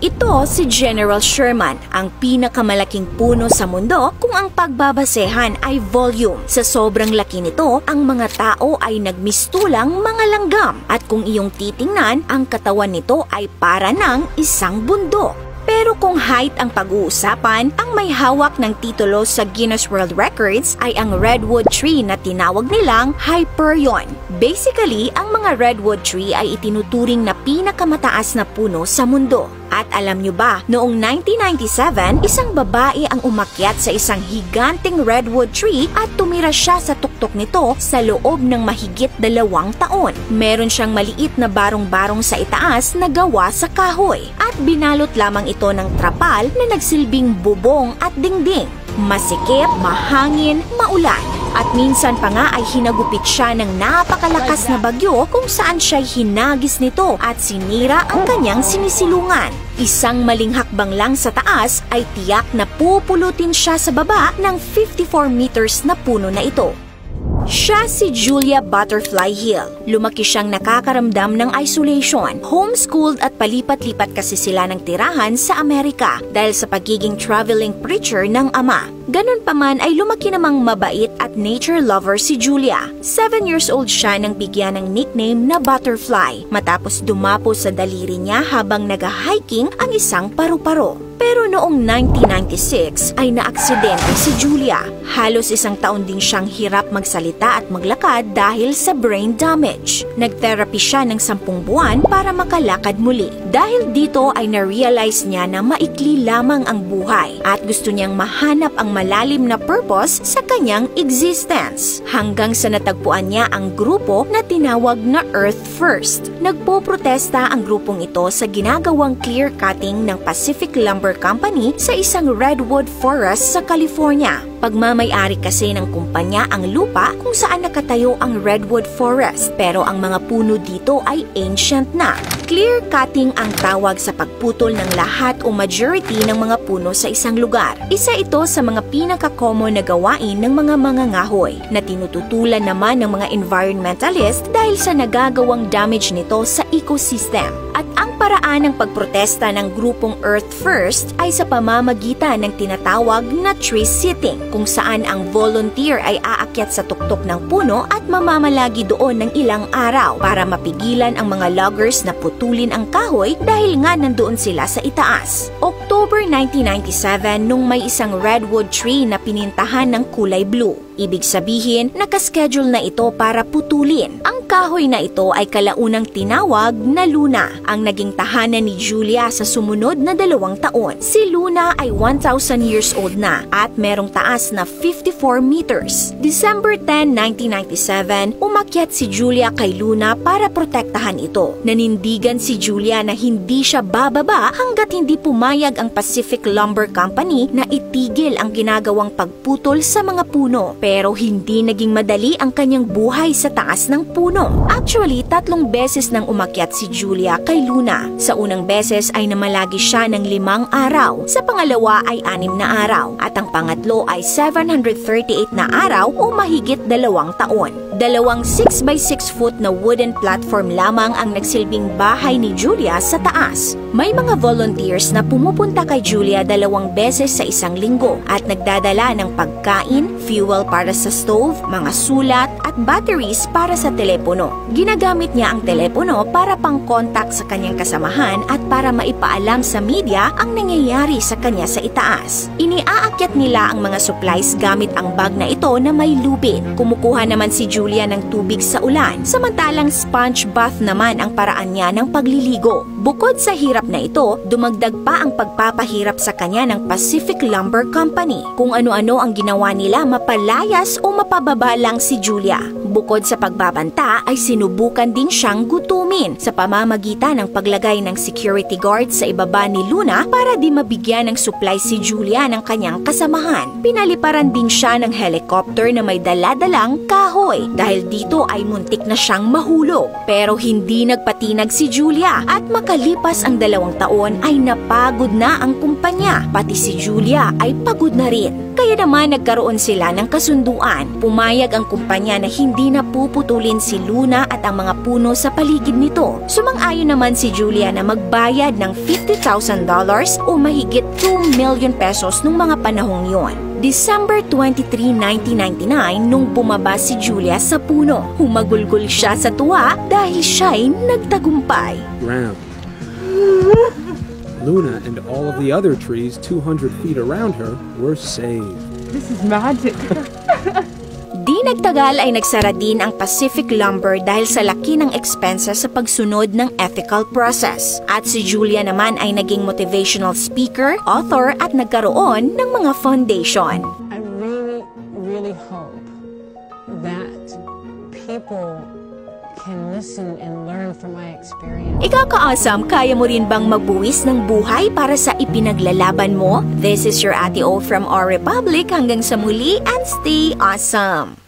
Ito si General Sherman, ang pinakamalaking puno sa mundo kung ang pagbabasehan ay volume. Sa sobrang laki nito, ang mga tao ay nagmistulang mga langgam at kung iyong titingnan, ang katawan nito ay para ng isang bundok. Pero kung height ang pag-uusapan, ang may hawak ng titulo sa Guinness World Records ay ang redwood tree na tinawag nilang Hyperion. Basically, ang mga redwood tree ay itinuturing na pinakamataas na puno sa mundo. At alam nyo ba, noong 1997, isang babae ang umakyat sa isang higanting redwood tree at tumira siya sa tuktok nito sa loob ng mahigit 2 taon. Meron siyang maliit na barong-barong sa itaas na gawa sa kahoy at binalot lamang ito ng trapal na nagsilbing bubong at dingding. Masikip, mahangin, maulan. At minsan pa nga ay hinagupit siya ng napakalakas na bagyo kung saan siya'y hinagis nito at sinira ang kanyang sinisilungan. Isang maling hakbang lang sa taas ay tiyak na pupulutin siya sa baba ng 54 meters na puno na ito. Siya si Julia Butterfly Hill. Lumaki siyang nakakaramdam ng isolation. Homeschooled at palipat-lipat kasi sila ng tirahan sa Amerika dahil sa pagiging traveling preacher ng ama. Ganun pa man ay lumaki namang mabait at nature lover si Julia. 7 years old siya nang bigyan ng nickname na Butterfly matapos dumapo sa daliri niya habang nag-hiking ang isang paru-paro. Pero noong 1996 ay naaksidente si Julia. Halos 1 taon din siyang hirap magsalita at maglakad dahil sa brain damage. Nag-therapy siya ng 10 buwan para makalakad muli. Dahil dito ay na-realize niya na maikli lamang ang buhay at gusto niyang mahanap ang malalim na purpose sa kanyang existence. Hanggang sa natagpuan niya ang grupo na tinawag na Earth First. Nagpoprotesta ang grupong ito sa ginagawang clear cutting ng Pacific Lumber Company sa isang redwood forest sa California. Pagmamay-ari kasi ng kumpanya ang lupa kung saan nakatayo ang redwood forest pero ang mga puno dito ay ancient na. Clear cutting ang tawag sa pagputol ng lahat o majority ng mga puno sa isang lugar. Isa ito sa mga pinaka-common na gawain ng mga mangangahoy na tinututulan naman ng mga environmentalist dahil sa nagagawang damage nito sa ecosystem. At ang paraan ng pagprotesta ng grupong Earth First ay sa pamamagitan ng tinatawag na tree sitting, kung saan ang volunteer ay aakyat sa tuktok ng puno at mamamalagi doon ng ilang araw para mapigilan ang mga loggers na putulin ang kahoy dahil nga nandoon sila sa itaas. October 1997 nung may isang redwood tree na pinintahan ng kulay blue. Ibig sabihin, nakaschedule na ito para putulin. Ang kahoy na ito ay kalaunang tinawag na Luna, ang naging tahanan ni Julia sa sumunod na 2 taon. Si Luna ay 1,000 years old na at merong taas na 54 meters. December 10, 1997, umakyat si Julia kay Luna para protektahan ito. Nanindigan si Julia na hindi siya bababa hanggat hindi pumayag ang Pacific Lumber Company na itigil ang ginagawang pagputol sa mga puno. Pero hindi naging madali ang kanyang buhay sa taas ng puno. Actually, 3 beses nang umakyat si Julia kay Luna. Sa unang beses ay namalagi siya ng 5 araw. Sa pangalawa ay 6 na araw. At ang pangatlo ay 738 na araw o mahigit 2 taon. 2 6x6 foot na wooden platform lamang ang nagsilbing bahay ni Julia sa taas. May mga volunteers na pumupunta kay Julia 2 beses sa isang linggo at nagdadala ng pagkain, fuel para sa stove, mga sulat at batteries para sa telepono. Ginagamit niya ang telepono para pang-contact sa kanyang kasamahan at para maipaalam sa media ang nangyayari sa kanya sa itaas. Iniaakyat nila ang mga supplies gamit ang bag na ito na may lubid. Kumukuha naman si Julia ng tubig sa ulan, samantalang sponge bath naman ang paraan niya ng pagliligo. Bukod sa hirap na ito, dumagdag pa ang pagpapahirap sa kanya ng Pacific Lumber Company. Kung ano-ano ang ginawa nila mapalayas o mapababa lang si Julia. Bukod sa pagbabanta ay sinubukan din siyang gutumin sa pamamagitan ng paglagay ng security guard sa ibaba ni Luna para di mabigyan ng supply si Julia ng kanyang kasamahan. Pinaliparan din siya ng helicopter na may dala-dalang kahoy dahil dito ay muntik na siyang mahulog. Pero hindi nagpatinag si Julia at makalipas ang 2 taon ay napagod na ang kumpanya. Pati si Julia ay pagod na rin. Kaya naman nagkaroon sila ng kasunduan. Pumayag ang kumpanya na hindi hindi na puputulin si Luna at ang mga puno sa paligid nito. Sumang-ayon naman si Julia na magbayad ng $50,000 o mahigit 2 million pesos nung mga panahong yon. December 23, 1999 nung bumaba si Julia sa puno. Humagulgol siya sa tuwa dahil siya'y nagtagumpay. Ground. Luna and all of the other trees 200 feet around her were saved. This is magic. Di nagtagal ay nagsara din ang Pacific Lumber dahil sa laki ng expenses sa pagsunod ng ethical process. At si Julia naman ay naging motivational speaker, author at nagkaroon ng mga foundation. I really hope that people can listen and learn from my experience. Ikaw ka-awesome, kaya mo rin bang magbuwis ng buhay para sa ipinaglalaban mo? This is your Ate O from Our Republic. Hanggang sa muli and stay awesome!